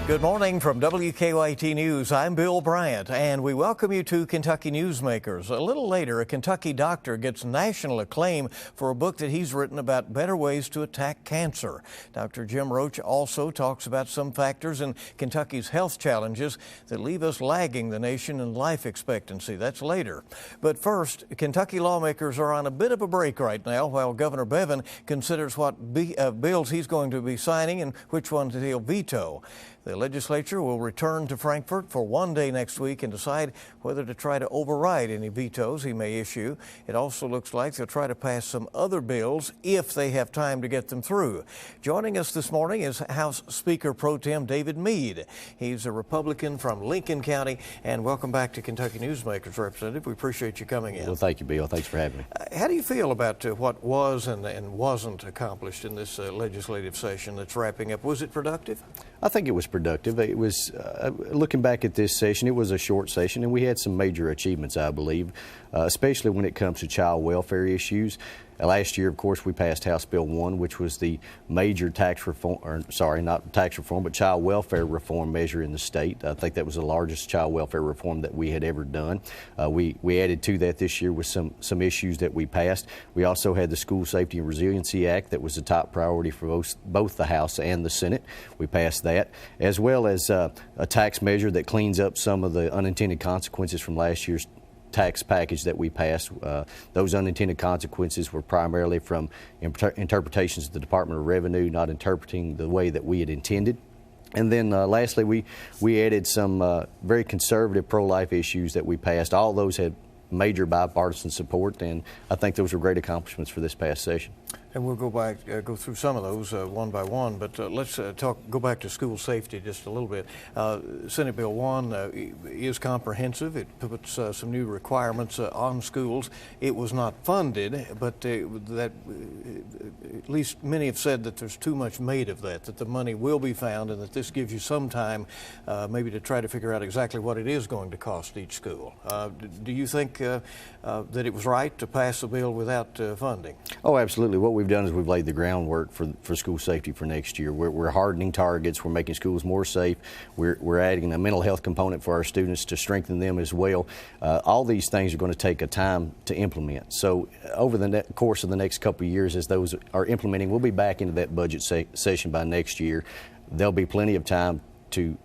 Good morning from WKYT News. I'm Bill Bryant, and we welcome you to Kentucky Newsmakers. A little later, a Kentucky doctor gets national acclaim for a book that he's written about better ways to attack cancer. Dr. Jim Roach also talks about some factors in Kentucky's health challenges that leave us lagging the nation in life expectancy. That's later. But first, Kentucky lawmakers are on a bit of a break right now while Governor Bevin considers what bills he's going to be signing and which ones he'll veto. The legislature will return to Frankfort for one day next week and decide whether to try to override any vetoes he may issue. It also looks like they'll try to pass some other bills if they have time to get them through. Joining us this morning is House Speaker Pro-Tem David Meade. He's a Republican from Lincoln County. And welcome back to Kentucky Newsmakers, Representative. We appreciate you coming in. Well, thank you, Bill. Thanks for having me. How do you feel about what was and wasn't accomplished in this legislative session that's wrapping up? Was it productive? I think it was productive. It was, looking back at this session, it was a short session, and we had some major achievements, I believe, especially when it comes to child welfare issues. Last year, of course, we passed House Bill 1, which was the major tax reform, or sorry, not tax reform, but child welfare reform measure in the state. I think that was the largest child welfare reform that we had ever done. We added to that this year with some issues that we passed. We also had the School Safety and Resiliency Act that was a top priority for both the House and the Senate. We passed that, as well as a tax measure that cleans up some of the unintended consequences from last year's tax package that we passed. Those unintended consequences were primarily from interpretations of the Department of Revenue not interpreting the way that we had intended. And then lastly, we added some very conservative pro-life issues that we passed. All those had major bipartisan support, and I think those were great accomplishments for this past session. And we'll go through some of those one by one, but let's go back to school safety just a little bit. Senate Bill 1 is comprehensive. It puts some new requirements on schools. It was not funded, but at least many have said that there's too much made of that the money will be found, and that this gives you some time maybe to try to figure out exactly what it is going to cost each school. Do you think that it was right to pass a bill without funding? Oh, absolutely. What we've done is we've laid the groundwork for school safety for next year. We're hardening targets. We're making schools more safe. We're adding a mental health component for our students to strengthen them as well. All these things are going to take a time to implement. So over the course of the next couple of years, as those are implementing, we'll be back into that budget session by next year. There'll be plenty of time to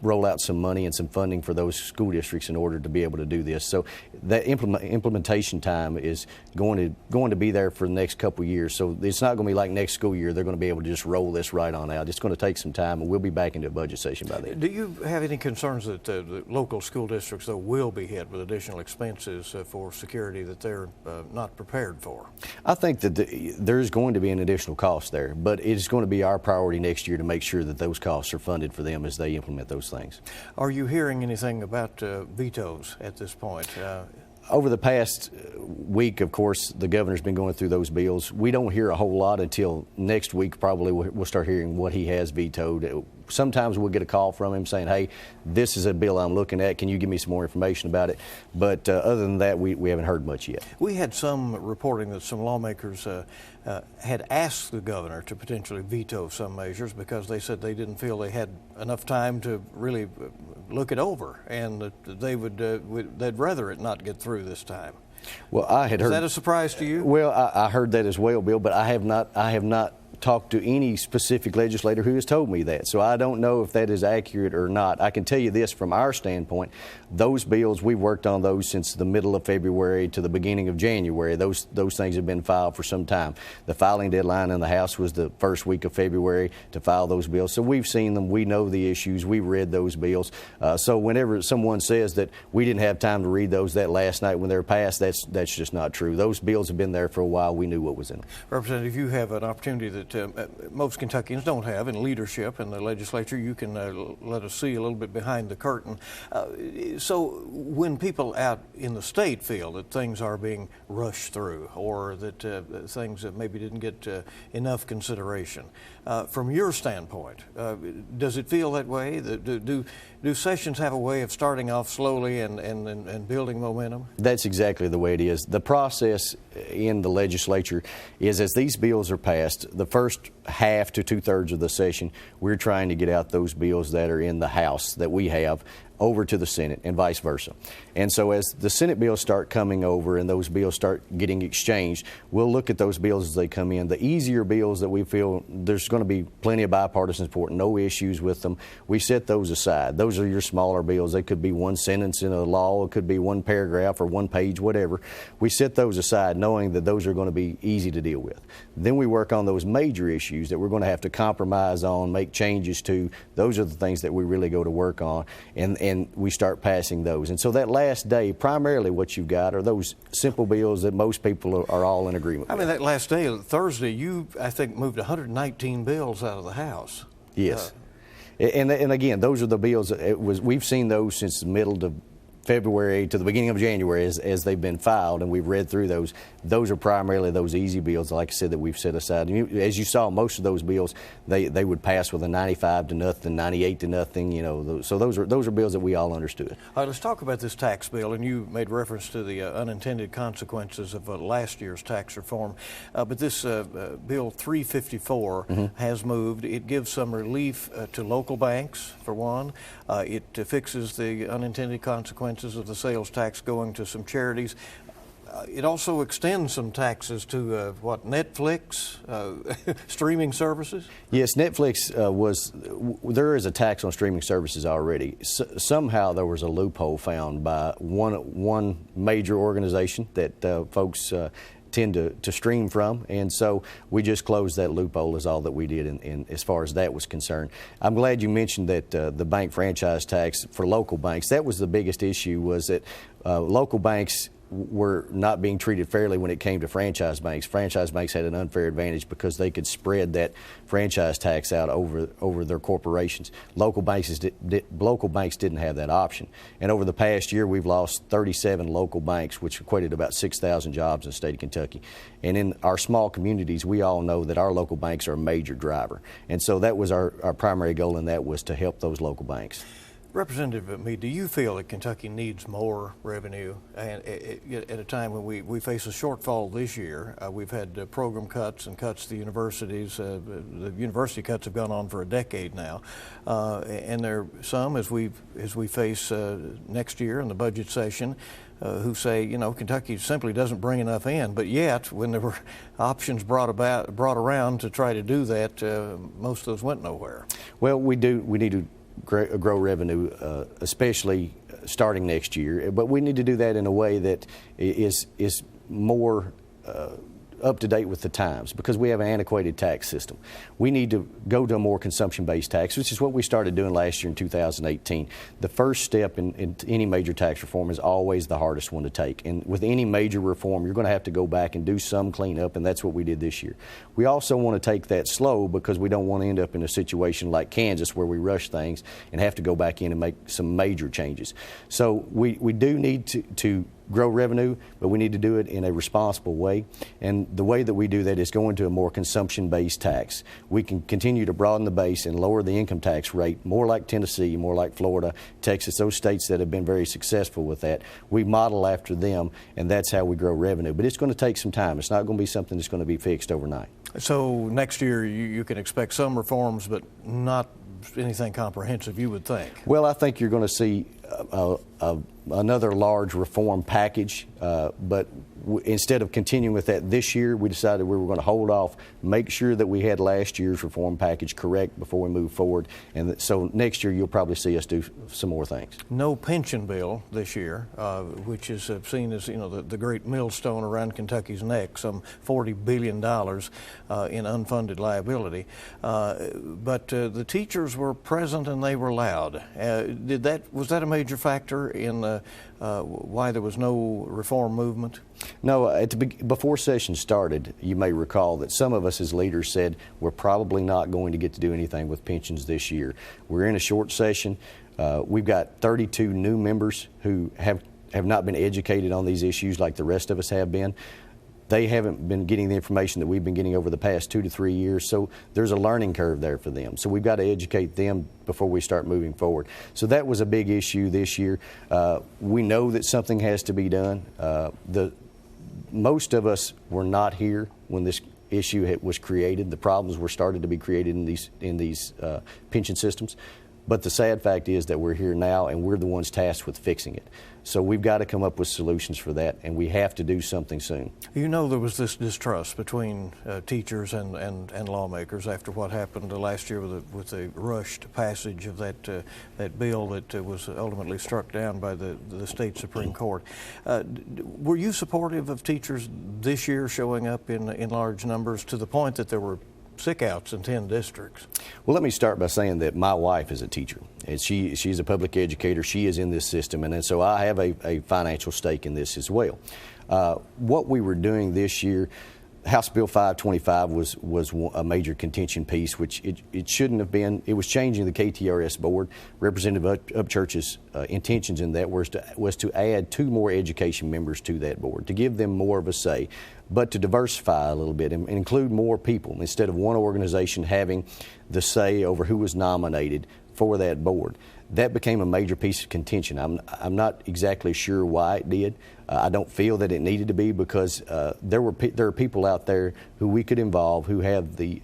roll out some money and some funding for those school districts in order to be able to do this. So that implementation time is going to be there for the next couple of years. So it's not going to be like next school year. They're going to be able to just roll this right on out. It's going to take some time, and we'll be back into a budget session by then. Do you have any concerns that the local school districts, though, will be hit with additional expenses for security that they're not prepared for? I think that there's going to be an additional cost there, but it's going to be our priority next year to make sure that those costs are funded for them as they implement those things. Are you hearing anything about vetoes at this point? Over the past week, of course, the governor's been going through those bills. We don't hear a whole lot until next week. Probably we'll start hearing what he has vetoed. Sometimes we'll get a call from him saying, hey, this is a bill I'm looking at. Can you give me some more information about it? But other than that, we haven't heard much yet. We had some reporting that some lawmakers had asked the governor to potentially veto some measures because they said they didn't feel they had enough time to really look it over, and that they'd rather it not get through this time. Well, I had heard. Is that a surprise to you? Well, I heard that as well, Bill, but I have not talked to any specific legislator who has told me that. So I don't know if that is accurate or not. I can tell you this from our standpoint, those bills, we've worked on those since the middle of February to the beginning of January. Those things have been filed for some time. The filing deadline in the House was the first week of February to file those bills. So we've seen them. We know the issues. We've read those bills. So whenever someone says that we didn't have time to read those that last night when they were passed, that's just not true. Those bills have been there for a while. We knew what was in them. Representative, you have an opportunity that most Kentuckians don't have in leadership in the legislature. You can let us see a little bit behind the curtain. So when people out in the state feel that things are being rushed through, or that things that maybe didn't get enough consideration, from your standpoint, does it feel that way? Do sessions have a way of starting off slowly and building momentum? That's exactly the way it is. The process in the legislature is, as these bills are passed, the first half to 2/3 of the session, we're trying to get out those bills that are in the House that we have over to the Senate and vice versa. And so as the Senate bills start coming over and those bills start getting exchanged, we'll look at those bills as they come in. The easier bills that we feel there's going to be plenty of bipartisan support, no issues with them, we set those aside. Those are your smaller bills. They could be one sentence in a law, it could be one paragraph or one page, whatever. We set those aside knowing that those are going to be easy to deal with. Then we work on those major issues that we're going to have to compromise on, make changes to. Those are the things that we really go to work on, and we start passing those. And so that last day, primarily what you've got are those simple bills that most people are all in agreement with. I mean, that last day, Thursday, you, I think, moved 119 bills out of the House. Yes. And again, those are the bills. We've seen those since the middle of February to the beginning of January as they've been filed, and we've read through those. Those are primarily those easy bills, like I said, that we've set aside. As you saw, most of those bills, they would pass with a 95 to nothing, 98 to nothing, you know. So those are bills that we all understood. All right, let's talk about this tax bill, and you made reference to the unintended consequences of last year's tax reform. But this Bill 354 has moved. It gives some relief to local banks, for one. It fixes the unintended consequences of the sales tax going to some charities. It also extends some taxes to Netflix, streaming services? Yes, Netflix there is a tax on streaming services already. Somehow there was a loophole found by one major organization that folks tend to stream from, and so we just closed that loophole is all that we did in as far as that was concerned. I'm glad you mentioned that the bank franchise tax for local banks. That was the biggest issue, was that local banks were not being treated fairly when it came to franchise banks. Franchise banks had an unfair advantage because they could spread that franchise tax out over their corporations. Local banks didn't have that option. And over the past year, we've lost 37 local banks, which equated to about 6,000 jobs in the state of Kentucky. And in our small communities, we all know that our local banks are a major driver. And so that was our primary goal, and that was to help those local banks. Representative Meade, do you feel that Kentucky needs more revenue? And at a time when we face a shortfall this year, we've had program cuts and cuts to the universities. The university cuts have gone on for a decade now, and there are some as we face next year in the budget session who say, you know, Kentucky simply doesn't bring enough in. But yet, when there were options brought around to try to do that, most of those went nowhere. Well, we need to grow revenue, especially starting next year. But we need to do that in a way that is more up to date with the times, because we have an antiquated tax system. We need to go to a more consumption-based tax, which is what we started doing last year in 2018. The first step in any major tax reform is always the hardest one to take. And with any major reform, you're going to have to go back and do some cleanup, and that's what we did this year. We also want to take that slow because we don't want to end up in a situation like Kansas where we rush things and have to go back in and make some major changes. So we do need to grow revenue, but we need to do it in a responsible way. And the way that we do that is going to a more consumption-based tax. We can continue to broaden the base and lower the income tax rate, more like Tennessee, more like Florida, Texas, those states that have been very successful with that. We model after them, and that's how we grow revenue. But it's going to take some time. It's not going to be something that's going to be fixed overnight. So next year you can expect some reforms, but not anything comprehensive, you would think? Well, I think you're going to see another large reform package, but instead of continuing with that this year, we decided we were going to hold off, make sure that we had last year's reform package correct before we move forward. And so next year you'll probably see us do some more things. No pension bill this year, which is seen as, you know, the great millstone around Kentucky's neck, some $40 billion in unfunded liability. But the teachers were present and they were loud. Was that a major factor in why there was no reform movement? No, before session started, you may recall that some of us as leaders said we're probably not going to get to do anything with pensions this year. We're in a short session. We've got 32 new members who have not been educated on these issues like the rest of us have been. They haven't been getting the information that we've been getting over the past 2 to 3 years, so there's a learning curve there for them. So we've got to educate them before we start moving forward. So that was a big issue this year. We know that something has to be done. Most of us were not here when this issue was created. The problems were started to be created in these pension systems. But the sad fact is that we're here now, and we're the ones tasked with fixing it. So we've got to come up with solutions for that, and we have to do something soon. You know, there was this distrust between teachers and lawmakers after what happened last year with the rushed passage of that bill that was ultimately struck down by the state Supreme Court. Were you supportive of teachers this year showing up in large numbers to the point that there were sick outs in 10 districts? Well, let me start by saying that my wife is a teacher, and she's a public educator. She is in this system, and so I have a financial stake in this as well. What we were doing this year, House Bill 525 was a major contention piece, which it shouldn't have been. It was changing the KTRS board. Representative Upchurch's intentions in that was to add 2 more education members to that board, to give them more of a say, but to diversify a little bit and include more people instead of one organization having the say over who was nominated for that board. That became a major piece of contention. I'm not exactly sure why it did. I don't feel that it needed to be, because there are people out there who we could involve who have the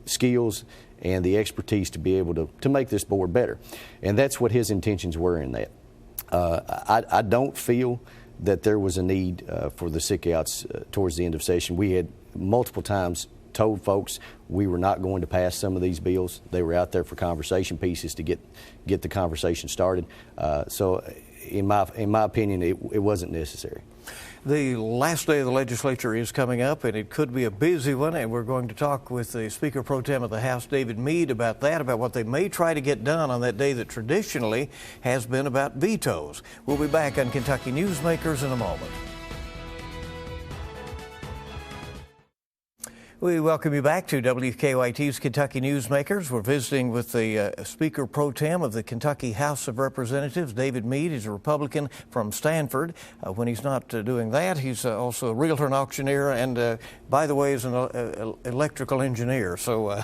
skills and the expertise to be able to make this board better. And that's what his intentions were in that. I don't feel that there was a need for the sick outs towards the end of session. We had multiple times told folks we were not going to pass some of these bills. They were out there for conversation pieces to get the conversation started. So in my opinion, it wasn't necessary. The last day of the legislature is coming up, and it could be a busy one, and we're going to talk with the Speaker Pro Tem of the House, David Meade, about what they may try to get done on that day that traditionally has been about vetoes. We'll be back on Kentucky Newsmakers in a moment. We welcome you back to WKYT's Kentucky Newsmakers. We're visiting with the Speaker Pro Tem of the Kentucky House of Representatives, David Meade. He's a Republican from Stanford. When he's not doing that, he's also a realtor and auctioneer, and by the way, is an electrical engineer. So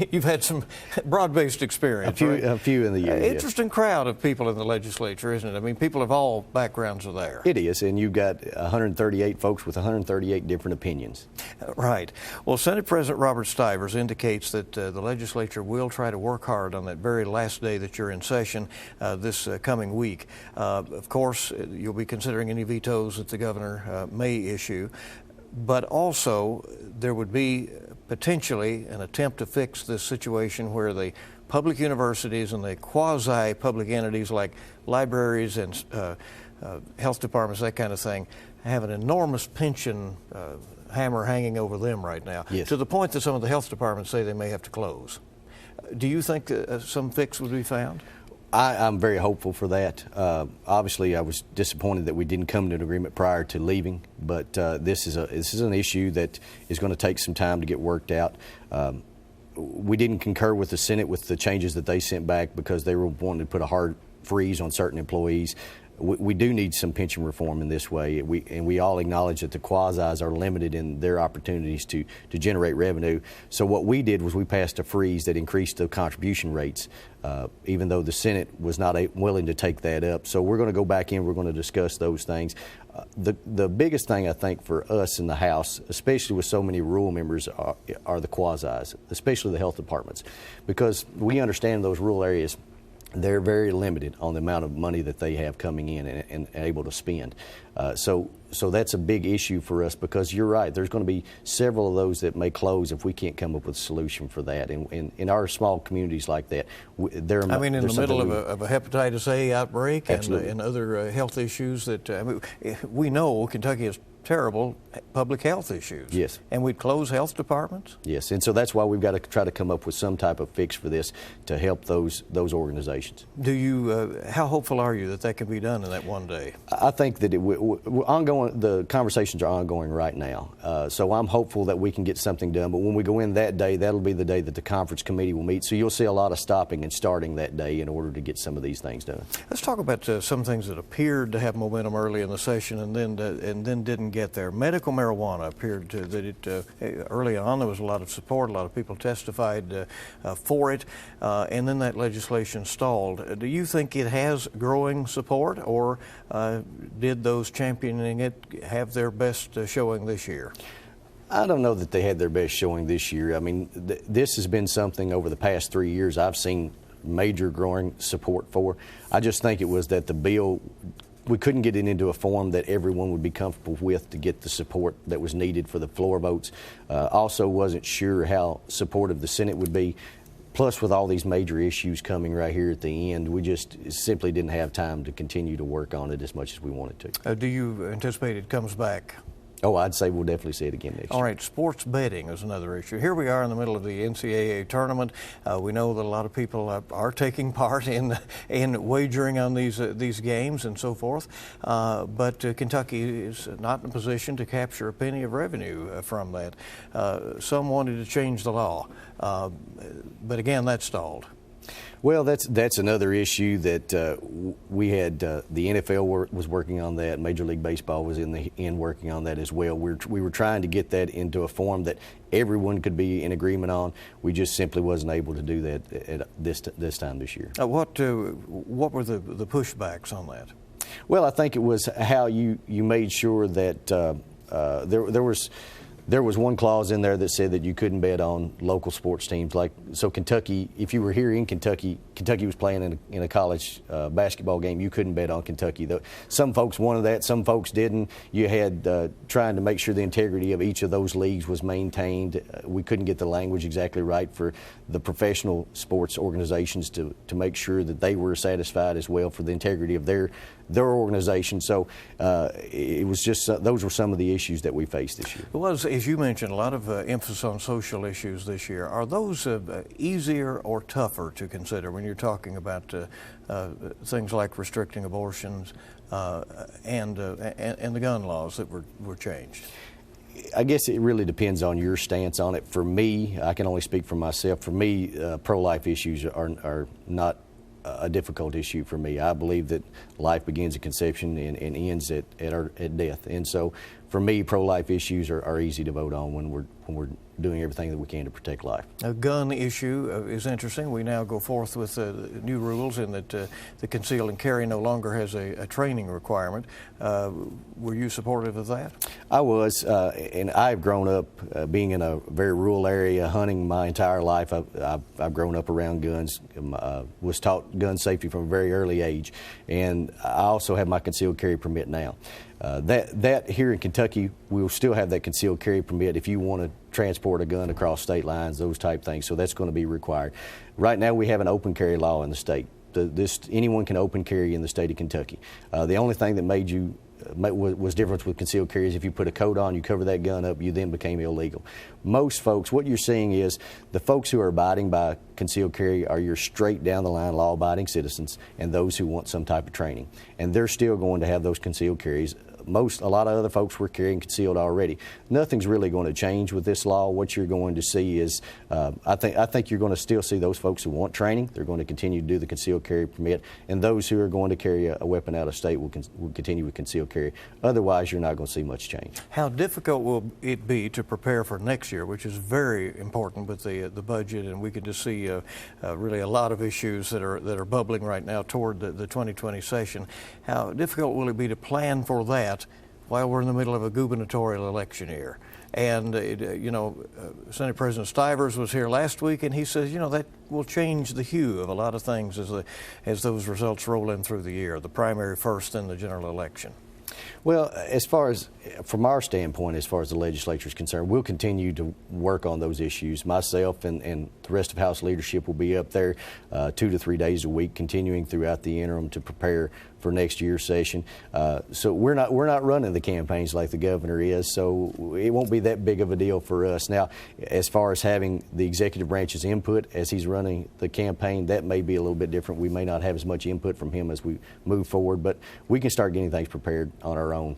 you've had some broad-based experience. A few in the year. Interesting crowd of people in the legislature, isn't it? I mean, people of all backgrounds are there. It is, and you've got 138 folks with 138 different opinions. Right. Well, Senate President Robert Stivers indicates that the legislature will try to work hard on that very last day that you're in session this coming week. Of course, you'll be considering any vetoes that the governor may issue, but also there would be potentially an attempt to fix this situation where the public universities and the quasi-public entities like libraries and health departments, that kind of thing, have an enormous pension hammer hanging over them right now, yes, to the point that some of the health departments say they may have to close. Do you think some fix would be found? I'm very hopeful for that. Obviously, I was disappointed that we didn't come to an agreement prior to leaving, but this is an issue that is going to take some time to get worked out. We didn't concur with the Senate with the changes that they sent back because they were wanting to put a hard freeze on certain employees. We do need some pension reform in this way, and we all acknowledge that the quasis are limited in their opportunities to generate revenue. So what we did was we passed a freeze that increased the contribution rates, even though the Senate was not willing to take that up. So we're going to go back in, we're going to discuss those things. The biggest thing I think for us in the House, especially with so many rural members, are the quasis, especially the health departments, because we understand those rural areas, they're very limited on the amount of money that they have coming in and able to spend. So that's a big issue for us, because you're right, there's going to be several of those that may close if we can't come up with a solution for that. And in our small communities like that, in the middle of a hepatitis A outbreak and other health issues that we know Kentucky has terrible public health issues. Yes. And we'd close health departments? Yes, and so that's why we've got to try to come up with some type of fix for this to help those organizations. Do you, how hopeful are you that can be done in that one day? I think that the conversations are ongoing right now. So I'm hopeful that we can get something done, but when we go in that day, that'll be the day that the conference committee will meet. So you'll see a lot of stopping and starting that day in order to get some of these things done. Let's talk about some things that appeared to have momentum early in the session and then didn't get there. Medical marijuana appeared early on there was a lot of support, a lot of people testified for it, and then that legislation stalled. Do you think it has growing support, or did those championing it have their best showing this year? I don't know that they had their best showing this year. I mean, this has been something over the past 3 years I've seen major growing support for. I just think it was that the bill, we couldn't get it into a form that everyone would be comfortable with to get the support that was needed for the floor votes. Also wasn't sure how supportive the Senate would be. Plus, with all these major issues coming right here at the end, we just simply didn't have time to continue to work on it as much as we wanted to. Do you anticipate it comes back? Oh, I'd say we'll definitely see it again next year. All right, sports betting is another issue. Here we are in the middle of the NCAA tournament. We know that a lot of people are taking part in wagering on these games and so forth. But Kentucky is not in a position to capture a penny of revenue from that. Some wanted to change the law, but again, that stalled. Well, that's another issue that we had. The NFL was working on that. Major League Baseball was working on that as well. We were trying to get that into a form that everyone could be in agreement on. We just simply wasn't able to do that at this time this year. What were the pushbacks on that? Well, I think it was how you made sure that there was one clause in there that said that you couldn't bet on local sports teams. So Kentucky, if you were here in Kentucky was playing in a college basketball game, you couldn't bet on Kentucky. Some folks wanted that, some folks didn't. You had trying to make sure the integrity of each of those leagues was maintained. We couldn't get the language exactly right for the professional sports organizations to make sure that they were satisfied as well for the integrity of their organization. So it was just those were some of the issues that we faced this year. It was, as you mentioned, a lot of emphasis on social issues this year. Are those easier or tougher to consider when you're talking about things like restricting abortions and the gun laws that were changed? I guess it really depends on your stance on it. For me, I can only speak for myself. For me, pro-life issues are not a difficult issue for me. I believe that life begins at conception and ends at death. And so for me, pro-life issues are easy to vote on when we're doing everything that we can to protect life. A gun issue is interesting. We now go forth with new rules in that the conceal and carry no longer has a training requirement. Were you supportive of that? I was, and I've grown up being in a very rural area, hunting my entire life. I've grown up around guns, was taught gun safety from a very early age, and I also have my concealed carry permit now. That here in Kentucky, we will still have that concealed carry permit if you want to transport a gun across state lines, those type things. So that's going to be required. Right now, we have an open carry law in the state. Anyone can open carry in the state of Kentucky. The only thing that was different with concealed carry is if you put a coat on, you cover that gun up, you then became illegal. Most folks, what you're seeing is the folks who are abiding by concealed carry are your straight down the line law-abiding citizens and those who want some type of training. And they're still going to have those concealed carries. A lot of other folks were carrying concealed already. Nothing's really going to change with this law. What you're going to see is, I think you're going to still see those folks who want training. They're going to continue to do the concealed carry permit, and those who are going to carry a weapon out of state will continue with concealed carry. Otherwise, you're not going to see much change. How difficult will it be to prepare for next year, which is very important with the budget, and we can just see really a lot of issues that are bubbling right now toward the 2020 session. How difficult will it be to plan for that while we're in the middle of a gubernatorial election year? And, Senate President Stivers was here last week, and he says, that will change the hue of a lot of things as those results roll in through the year, the primary first and the general election. Well, as far as from our standpoint, as far as the legislature is concerned, we'll continue to work on those issues. Myself and the rest of House leadership will be up there 2 to 3 days a week, continuing throughout the interim to prepare for next year's session. So we're not running the campaigns like the governor is, so it won't be that big of a deal for us. Now, as far as having the executive branch's input as he's running the campaign, that may be a little bit different. We may not have as much input from him as we move forward, but we can start getting things prepared on our own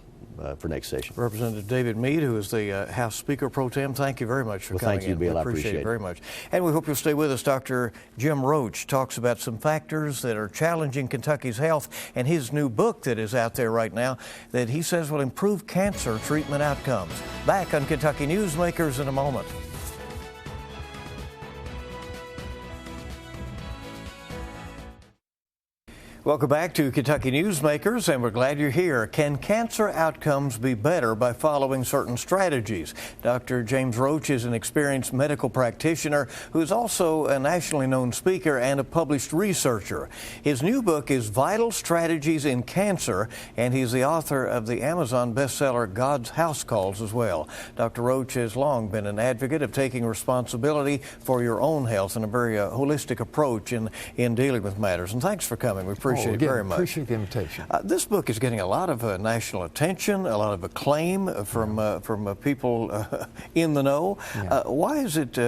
for next session. Representative David Meade, who is the House Speaker Pro Tem, thank you very much for coming in. Thank you, Bill. I appreciate it very much. And we hope you'll stay with us. Dr. Jim Roach talks about some factors that are challenging Kentucky's health and his new book that is out there right now that he says will improve cancer treatment outcomes. Back on Kentucky Newsmakers in a moment. Welcome back to Kentucky Newsmakers, and we're glad you're here. Can cancer outcomes be better by following certain strategies? Dr. James Roach is an experienced medical practitioner who is also a nationally known speaker and a published researcher. His new book is Vital Strategies in Cancer, and he's the author of the Amazon bestseller God's House Calls as well. Dr. Roach has long been an advocate of taking responsibility for your own health and a very holistic approach in dealing with matters. And thanks for coming. We appreciate it very much. Appreciate the invitation. This book is getting a lot of national attention, a lot of acclaim from people in the know. Yeah. Why is it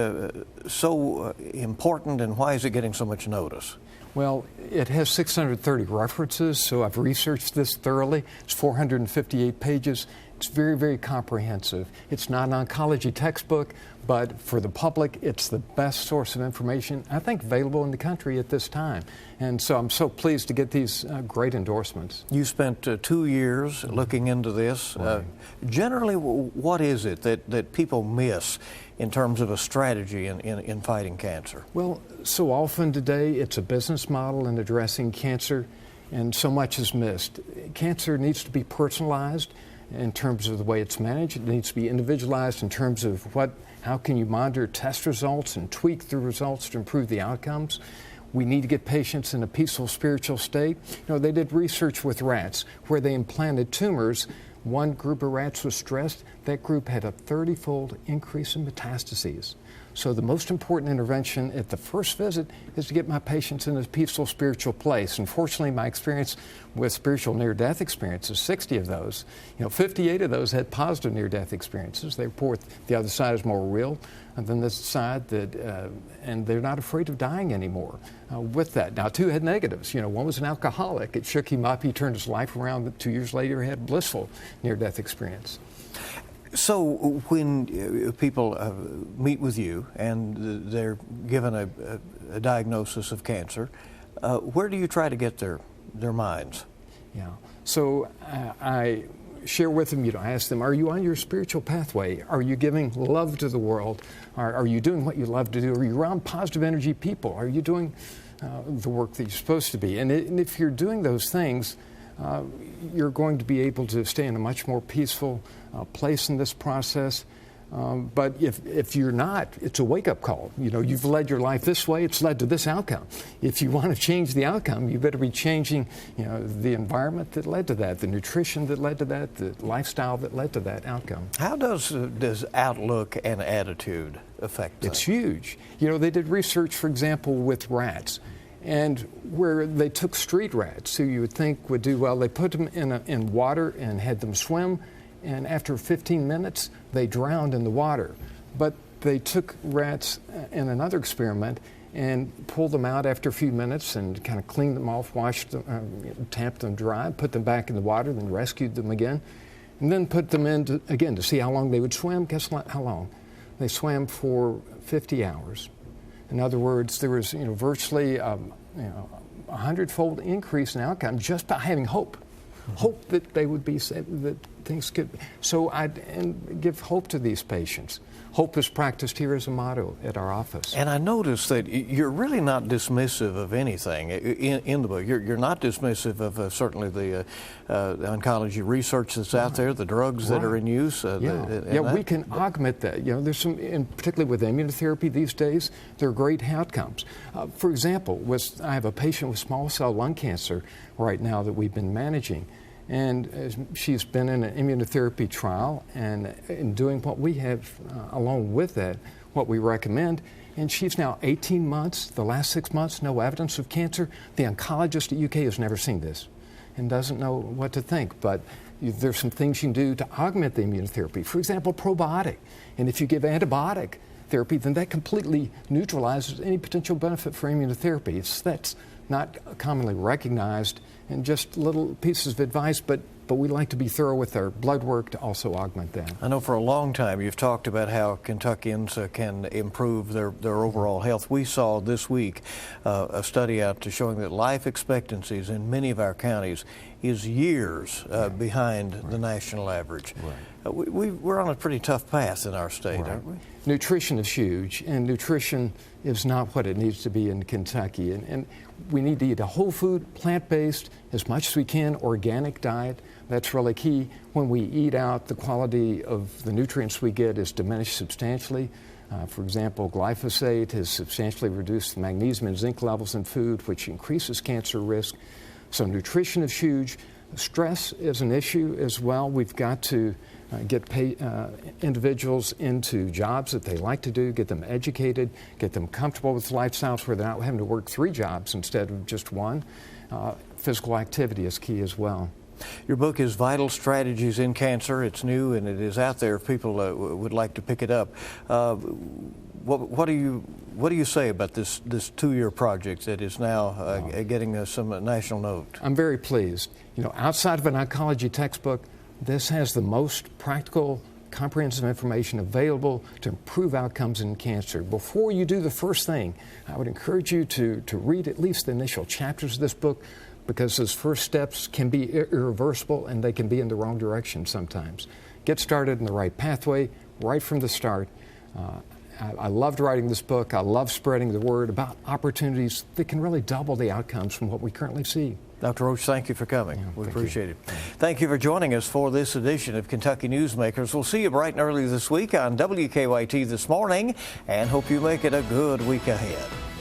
so important, and why is it getting so much notice? Well, it has 630 references, so I've researched this thoroughly. It's 458 pages. It's very, very comprehensive. It's not an oncology textbook, but for the public, it's the best source of information, I think, available in the country at this time. And so I'm so pleased to get these great endorsements. You spent 2 years looking into this. Right. Generally, what is it that people miss in terms of a strategy in fighting cancer? Well, so often today, it's a business model in addressing cancer, and so much is missed. Cancer needs to be personalized in terms of the way it's managed. It needs to be individualized in terms of how can you monitor test results and tweak the results to improve the outcomes. We need to get patients in a peaceful spiritual state. You know, they did research with rats where they implanted tumors. One group of rats was stressed. That group had a 30-fold increase in metastases. So the most important intervention at the first visit is to get my patients in a peaceful spiritual place. Unfortunately, my experience with spiritual near-death experiences, 60 of those, 58 of those had positive near-death experiences. They report the other side is more real than the side that, and they're not afraid of dying anymore with that. Now, 2 had negatives. One was an alcoholic. It shook him up. He turned his life around. 2 years later, he had a blissful near-death experience. So when people meet with you and they're given a diagnosis of cancer, where do you try to get their minds? Yeah. So I share with them, I ask them, are you on your spiritual pathway? Are you giving love to the world? Are you doing what you love to do? Are you around positive energy people? Are you doing the work that you're supposed to be? And if you're doing those things, you're going to be able to stay in a much more peaceful place in this process. But if you're not, it's a wake-up call. You've led your life this way, it's led to this outcome. If you want to change the outcome, you better be changing the environment that led to that, the nutrition that led to that, the lifestyle that led to that outcome. How does outlook and attitude affect that? It's huge. They did research, for example, with rats. And where they took street rats, who you would think would do well, they put them in water and had them swim, and after 15 minutes, they drowned in the water. But they took rats in another experiment and pulled them out after a few minutes and kind of cleaned them off, washed them, tamped them dry, put them back in the water, then rescued them again, and then put them in again to see how long they would swim. Guess how long? They swam for 50 hours. In other words, there was virtually a 100-fold increase in outcome just by having hope. Hope that they would be saved, that things could. So I give hope to these patients. Hope is practiced here as a motto at our office. And I noticed that you're really not dismissive of anything in the book. You're not dismissive of certainly the oncology research that's out there, the drugs that are in use. We can augment that. There's some, and particularly with immunotherapy these days, there are great outcomes. For example, I have a patient with small cell lung cancer right now that we've been managing. And she's been in an immunotherapy trial and in doing what we have, along with that, what we recommend. And she's now 18 months, the last 6 months, no evidence of cancer. The oncologist at UK has never seen this and doesn't know what to think. But there's some things you can do to augment the immunotherapy. For example, probiotic. And if you give antibiotic therapy, then that completely neutralizes any potential benefit for immunotherapy. That's not commonly recognized, and just little pieces of advice, but we like to be thorough with our blood work to also augment that. I know for a long time you've talked about how Kentuckians can improve their overall health. We saw this week a study out showing that life expectancies in many of our counties is years behind the national average. We're on a pretty tough path in our state, aren't we? Nutrition is huge, and nutrition is not what it needs to be in Kentucky. And we need to eat a whole food, plant-based, as much as we can, organic diet. That's really key. When we eat out, the quality of the nutrients we get is diminished substantially. For example, glyphosate has substantially reduced the magnesium and zinc levels in food, which increases cancer risk. So nutrition is huge. Stress is an issue as well. We've got to get individuals into jobs that they like to do, get them educated, get them comfortable with lifestyles where they're not having to work 3 jobs instead of just 1. Physical activity is key as well. Your book is Vital Strategies in Cancer. It's new and it is out there if people would like to pick it up. What do you say about this 2-year project that is now getting some national note? I'm very pleased. You know, outside of an oncology textbook, this has the most practical, comprehensive information available to improve outcomes in cancer. Before you do the first thing, I would encourage you to read at least the initial chapters of this book, because those first steps can be irreversible and they can be in the wrong direction sometimes. Get started in the right pathway right from the start. I loved writing this book. I love spreading the word about opportunities that can really double the outcomes from what we currently see. Dr. Roach, thank you for coming. We appreciate it. Thank you for joining us for this edition of Kentucky Newsmakers. We'll see you bright and early this week on WKYT This Morning, and hope you make it a good week ahead.